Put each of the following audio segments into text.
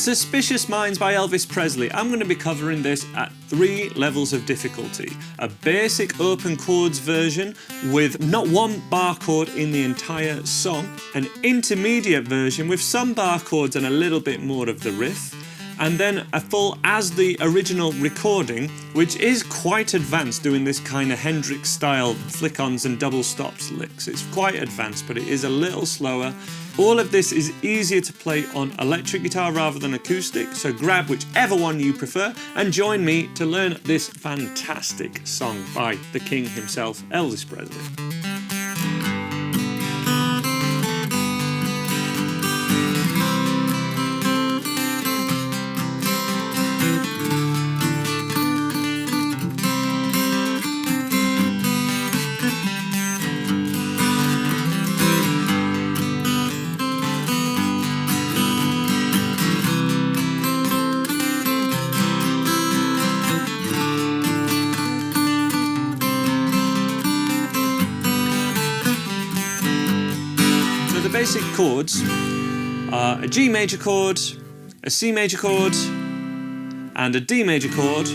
Suspicious Minds by Elvis Presley. I'm going to be covering this at 3 levels of difficulty. A basic open chords version with not one bar chord in the entire song, an intermediate version with some bar chords and a little bit more of the riff, and then a full as the original recording, which is quite advanced, doing this kind of Hendrix style flick-ons and double stops licks. It's quite advanced, but it is a little slower. All of this is easier to play on electric guitar rather than acoustic, so grab whichever one you prefer and join me to learn this fantastic song by the king himself, Elvis Presley. The basic chords are a G major chord, a C major chord, and a D major chord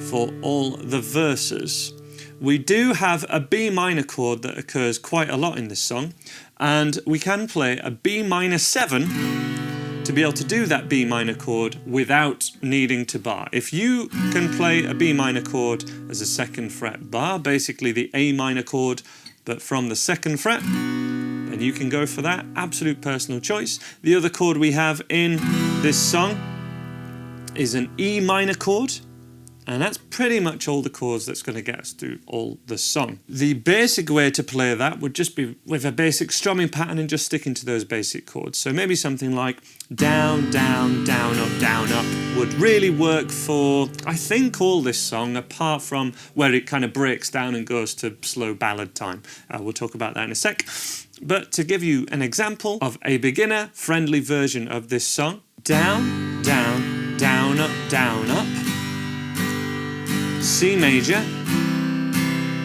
for all the verses. We do have a B minor chord that occurs quite a lot in this song, and we can play a B minor 7 to be able to do that B minor chord without needing to bar. If you can play a B minor chord as a 2nd fret bar, basically the A minor chord, but from the 2nd fret, and you can go for that, absolute personal choice. The other chord we have in this song is an E minor chord, and that's pretty much all the chords that's going to get us through all the song. The basic way to play that would just be with a basic strumming pattern and just sticking to those basic chords. So maybe something like down, down, down, up would really work for, I think, all this song, apart from where it kind of breaks down and goes to slow ballad time. We'll talk about that in a sec. But to give you an example of a beginner-friendly version of this song, down, down, down, up, C major,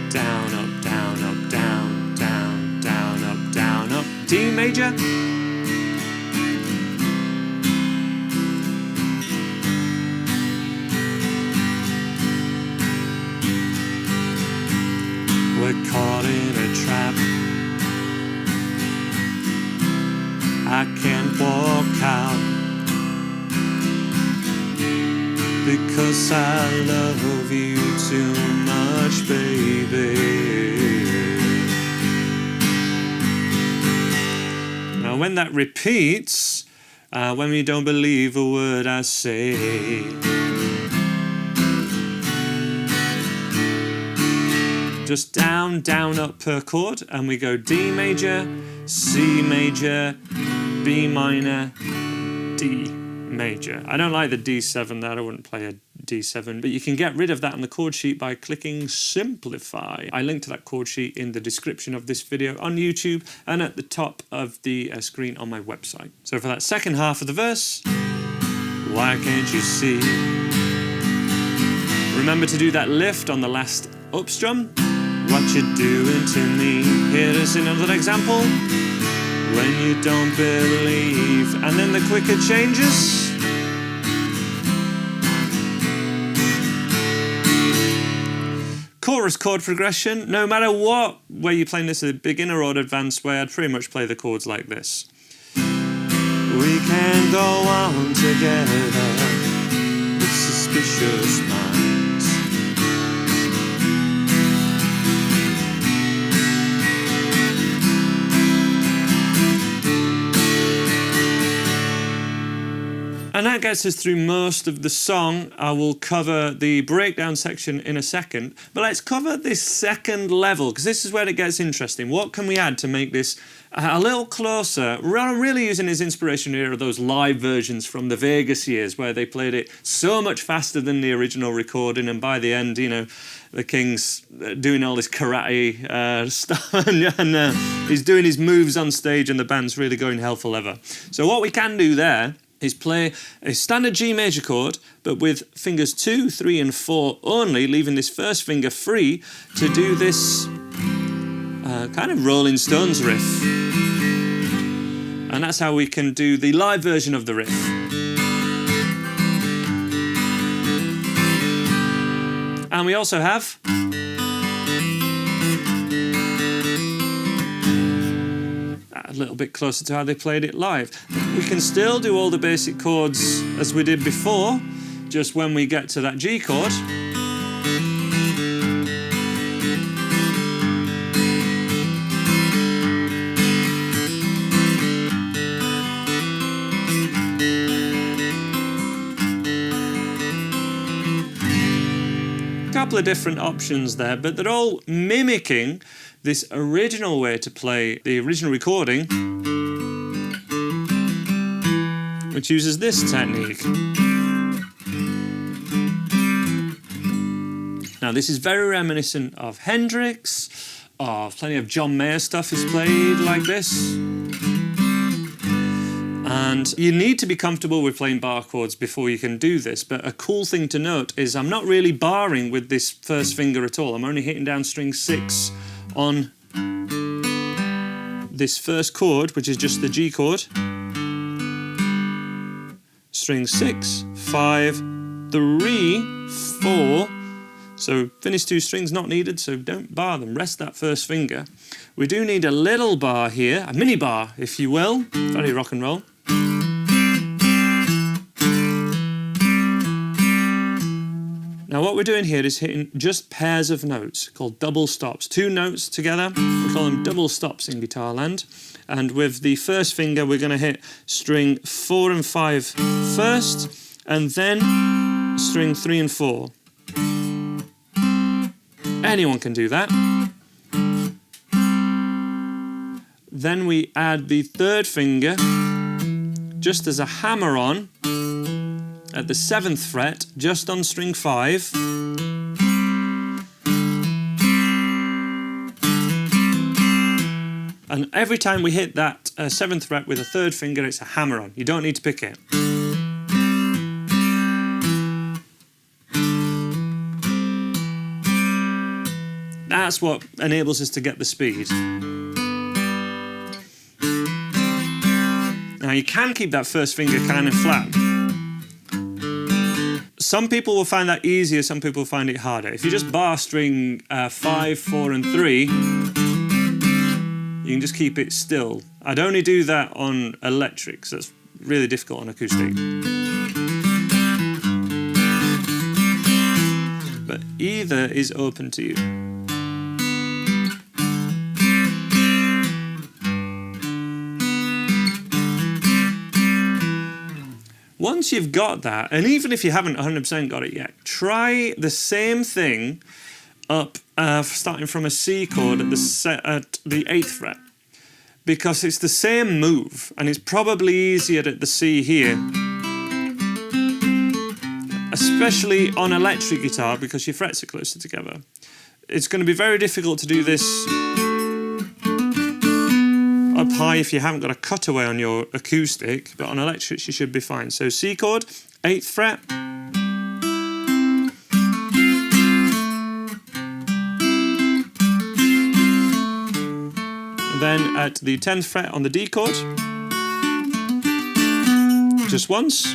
down, up, down, up, down, down, down, up, down, up, D major, we're caught in a trap, I can't walk out because I love you too much, baby. Now when that repeats, when we don't believe a word I say, just down, down, up per chord, and we go D major, C major, B minor, D major. I don't like the D7 there, I wouldn't play a D7, but you can get rid of that on the chord sheet by clicking Simplify. I link to that chord sheet in the description of this video on YouTube and at the top of the screen on my website. So for that second half of the verse, why can't you see? Remember to do that lift on the last up strum. What you doing to me? Here is another example. When you don't believe, and then the quicker changes. Chorus chord progression, no matter what way you're playing this, a beginner or advanced way, I'd pretty much play the chords like this. We can go on together with suspicious minds. And that gets us through most of the song. I will cover the breakdown section in a second, but let's cover this second level, because this is where it gets interesting. What can we add to make this a little closer? Really using his inspiration here are those live versions from the Vegas years, where they played it so much faster than the original recording, and by the end, you know, the King's doing all this karate stuff, and he's doing his moves on stage, and the band's really going hell for leather. So what we can do there is play a standard G major chord, but with fingers 2, 3 and 4 only, leaving this first finger free to do this kind of Rolling Stones riff. And that's how we can do the live version of the riff. And we also have a little bit closer to how they played it live. We can still do all the basic chords as we did before, just when we get to that G chord. Couple of different options there, but they're all mimicking this original way to play the original recording, which uses this technique. Now this is very reminiscent of Hendrix, plenty of John Mayer stuff is played like this. And you need to be comfortable with playing bar chords before you can do this, but a cool thing to note is I'm not really barring with this first finger at all. I'm only hitting down string 6 on this first chord, which is just the G chord. String 6, 5, 3, 4. So finish 2 strings not needed, so don't bar them, rest that first finger. We do need a little bar here, a mini bar if you will, very rock and roll. Now what we're doing here is hitting just pairs of notes called double stops. 2 notes together, we call them double stops in guitar land. And with the first finger we're going to hit string 4 and 5 first, and then string 3 and 4. Anyone can do that. Then we add the third finger just as a hammer on at the 7th fret, just on string 5. And every time we hit that 7th fret with a 3rd finger, it's a hammer on. You don't need to pick it. That's what enables us to get the speed. Now you can keep that first finger kind of flat. Some people will find that easier, some people will find it harder. If you just bar string 5, 4 and 3, you can just keep it still. I'd only do that on electrics, that's really difficult on acoustic. But either is open to you. Once you've got that, and even if you haven't 100% got it yet, try the same thing up, starting from a C chord at the 8th fret, because it's the same move, and it's probably easier at the C here, especially on electric guitar because your frets are closer together. It's going to be very difficult to do this up high if you haven't got a cutaway on your acoustic, but on electrics you should be fine. So C chord, 8th fret, and then at the 10th fret on the D chord, just once.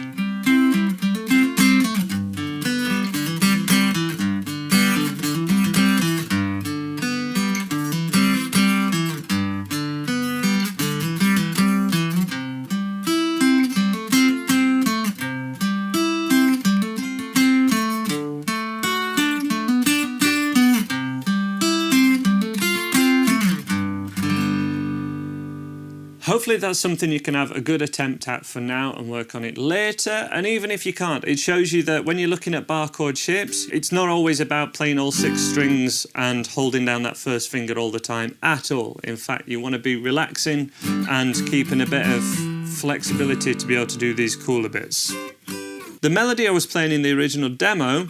Hopefully that's something you can have a good attempt at for now and work on it later. And even if you can't, it shows you that when you're looking at bar chord shapes, it's not always about playing all 6 strings and holding down that first finger all the time at all. In fact, you want to be relaxing and keeping a bit of flexibility to be able to do these cooler bits. The melody I was playing in the original demo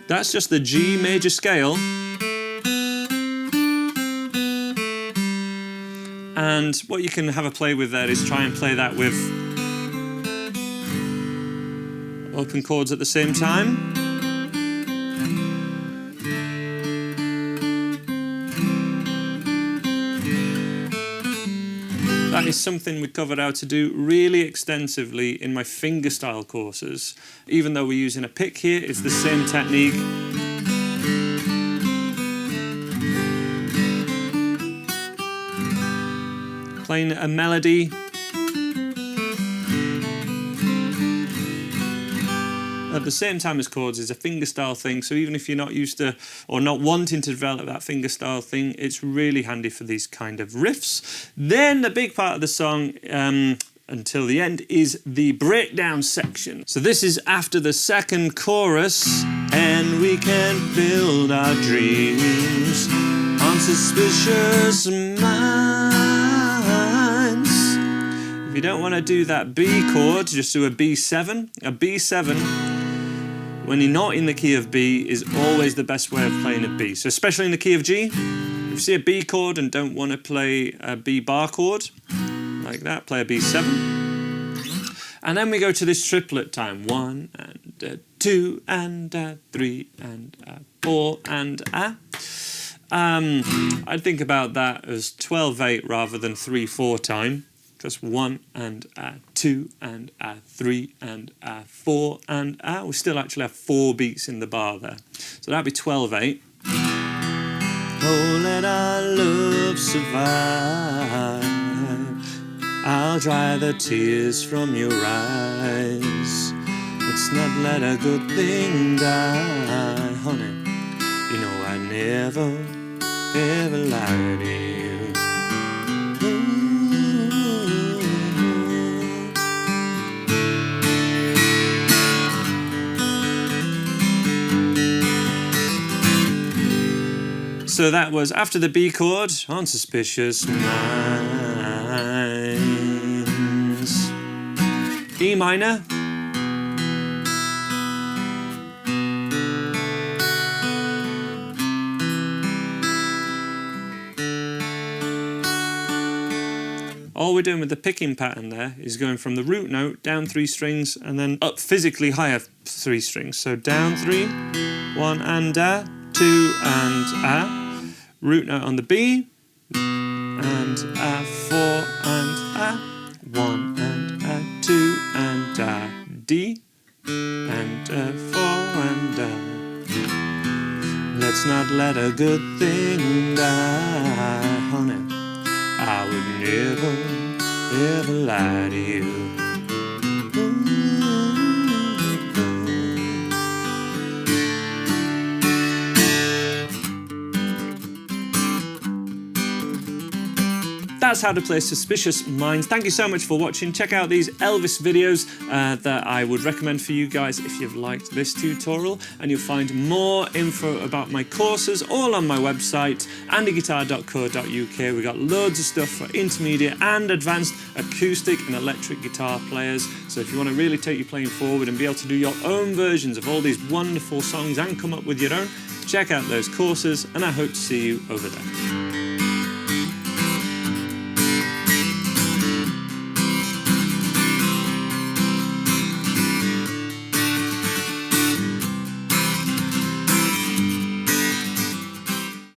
that's just the G major scale, and what you can have a play with there is try and play that with open chords at the same time. That is something we covered how to do really extensively in my fingerstyle courses. Even though we're using a pick here, it's the same technique. Playing a melody. At the same time as chords is a fingerstyle thing, so even if you're not used to or not wanting to develop that fingerstyle thing, it's really handy for these kind of riffs. Then the big part of the song until the end is the breakdown section. So this is after the second chorus. And we can build our dreams on suspicious minds. If you don't want to do that B chord, just do a B7. A B7, when you're not in the key of B, is always the best way of playing a B. So especially in the key of G, if you see a B chord and don't want to play a B bar chord, like that, play a B7. And then we go to this triplet time. 1 and 2 and 3 and 4 and I'd think about that as 12/8 rather than 3/4 time. Just 1 and 2 and 3 and 4 and we still actually have 4 beats in the bar there. So that'd be 12/8. Oh, let our love survive. I'll dry the tears from your eyes. Let's not let a good thing die, honey. You know I never, ever lied to you. So that was after the B chord on Suspicious Minds. E minor. All we're doing with the picking pattern there is going from the root note down 3 strings and then up physically higher 3 strings. So down 3, 1 and 2 and root note on the B, and 4 and 1 and 2 and D, and 4 and let's not let a good thing die, honey. I would never, ever lie to you. That's how to play Suspicious Minds. Thank you so much for watching. Check out these Elvis videos that I would recommend for you guys if you've liked this tutorial, and you'll find more info about my courses all on my website, andyguitar.co.uk. We've got loads of stuff for intermediate and advanced acoustic and electric guitar players. So if you want to really take your playing forward and be able to do your own versions of all these wonderful songs and come up with your own, check out those courses, and I hope to see you over there.